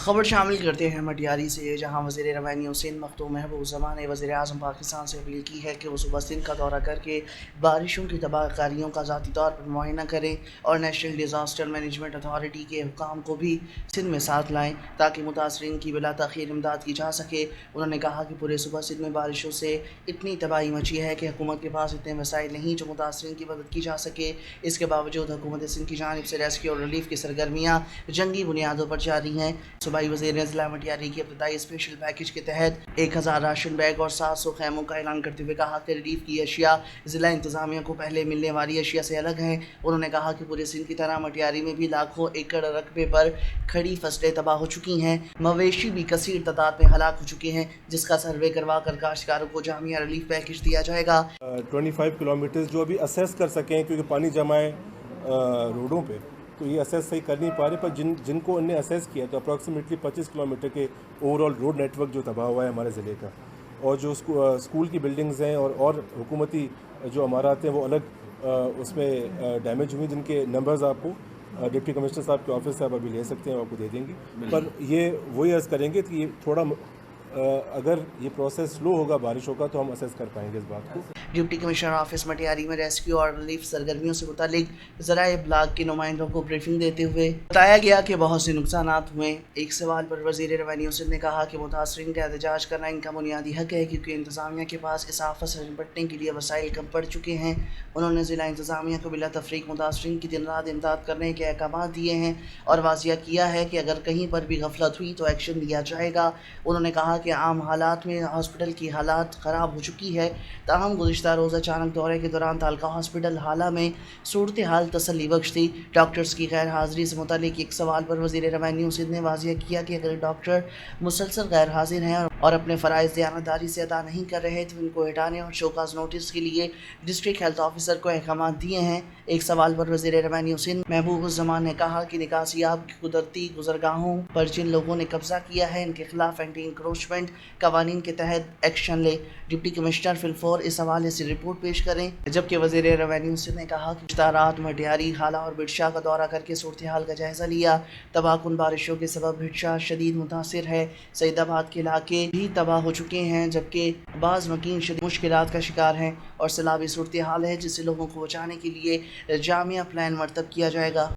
خبر شامل کرتے ہیں مٹیاری سے، جہاں وزیر ریونیو سندھ مختوم محبوب زمان نے وزیر اعظم پاکستان سے اپیل کی ہے کہ وہ صبح سندھ کا دورہ کر کے بارشوں کی تباہ کاریوں کا ذاتی طور پر معائنہ کریں اور نیشنل ڈیزاسٹر مینجمنٹ اتھارٹی کے حکام کو بھی سندھ میں ساتھ لائیں تاکہ متاثرین کی بلا تاخیر امداد کی جا سکے۔ انہوں نے کہا کہ پورے صوبہ سندھ میں بارشوں سے اتنی تباہی مچی ہے کہ حکومت کے پاس اتنے وسائل نہیں جو متاثرین کی مدد کی جا سکے۔ اس کے باوجود حکومت سندھ کی جانب سے ریسکیو اور ریلیف کی سرگرمیاں جنگی بنیادوں پر جاری ہیں۔ صوبائی وزیر نے ضلع مٹیاری کی ابتدائی اسپیشل پیکج کے تحت 1000 راشن بیگ اور 700 خیموں کا اعلان کرتے ہوئے کہا کہ ریلیف کی اشیاء ضلع انتظامیہ کو پہلے ملنے والی اشیاء سے الگ ہیں۔ انہوں نے کہا کہ پورے سندھ کی طرح مٹیاری میں بھی لاکھوں ایکڑ رقبے پر کھڑی فصلیں تباہ ہو چکی ہیں، مویشی بھی کثیر تعداد میں ہلاک ہو چکے ہیں، جس کا سروے کروا کر کاشتکاروں کو جامع ریلیف پیکج دیا جائے گا۔ 25 کلومیٹر جو ابھی اسیس کر سکیں کیونکہ پانی جمع ہے روڈوں پہ، تو یہ اسیس صحیح کر نہیں پا رہے، پر جن کو ان نے اسیس کیا تو اپروکسیمیٹلی 25 کلومیٹر کے overall road network جو تباہ ہوا ہے ہمارے ضلع کا، اور جو اسکول کی بلڈنگز ہیں اور حکومتی جو عمارات ہیں وہ الگ اس میں ڈیمیج ہوئی، جن کے نمبرز آپ کو ڈپٹی کمشنر صاحب کے آفس سے آپ ابھی لے سکتے ہیں، آپ کو دے دیں گے، پر یہ وہی عرض کریں گے کہ یہ تھوڑا اگر یہ پروسیس سلو ہوگا بارشوں کا تو ہم اسیس کر پائیں گے اس بات کو۔ ڈپٹی کمشنر آفس مٹیاری میں ریسکیو اور ریلیف سرگرمیوں سے متعلق ذرائع ابلاغ کے نمائندوں کو بریفنگ دیتے ہوئے بتایا گیا کہ بہت سے نقصانات ہوئے۔ ایک سوال پر وزیر ریونیو سندھ نے کہا کہ متاثرین کا احتجاج کرنا ان کا بنیادی حق ہے کیونکہ انتظامیہ کے پاس اس آفت سے نمٹنے کے لیے وسائل کم پڑ چکے ہیں۔ انہوں نے ضلع انتظامیہ کو بلا تفریق متاثرین کی دن رات امداد کرنے کے احکامات دیے ہیں اور واضح کیا ہے کہ اگر کہیں پر بھی غفلت ہوئی تو ایکشن لیا جائے گا۔ انہوں نے کہا کہ عام حالات میں ہاسپٹل کی حالات خراب ہو چکی ہے، تاہم گزشتہ روز اچانک دورے کے دوران تعلقہ ہاسپٹل حالہ میں صورتحال تسلی بخش تھی۔ ڈاکٹرز کی غیر حاضری سے متعلق ایک سوال پر وزیر ریونیو سندھ نے واضح کیا کہ اگر ڈاکٹر مسلسل غیر حاضر ہیں اور اپنے فرائض دیانتداری سے ادا نہیں کر رہے تو ان کو ہٹانے اور شوکاز نوٹس کے لیے ڈسٹرکٹ ہیلتھ آفیسر کو احکامات دیے ہیں۔ ایک سوال پر وزیر ریونیو سندھ محبوب زمان نے کہا کہ نکاسی آب کی قدرتی گزرگاہوں پر جن لوگوں نے قبضہ کیا ہے ان کے خلاف اینٹی انکروچمنٹ قوانین کے تحت ایکشن لے۔ ڈپٹی کمشنر فی الفور اس حوالے سے رپورٹ پیش کریں، جبکہ وزیر ریونیو سندھ نے کہا کہ گزشتہ رات مٹیاری، حالہ اور بھٹشاہ کا دورہ کر کے صورتحال کا جائزہ لیا۔ تباہ کن بارشوں کے سبب بھٹشاہ شدید متاثر ہے، سعید آباد کے علاقے بھی تباہ ہو چکے ہیں، جبکہ بعض مکین شدید مشکلات کا شکار ہیں اور سیلابی صورتحال ہے جس سے لوگوں کو بچانے کے لیے جامع پلان مرتب کیا جائے گا۔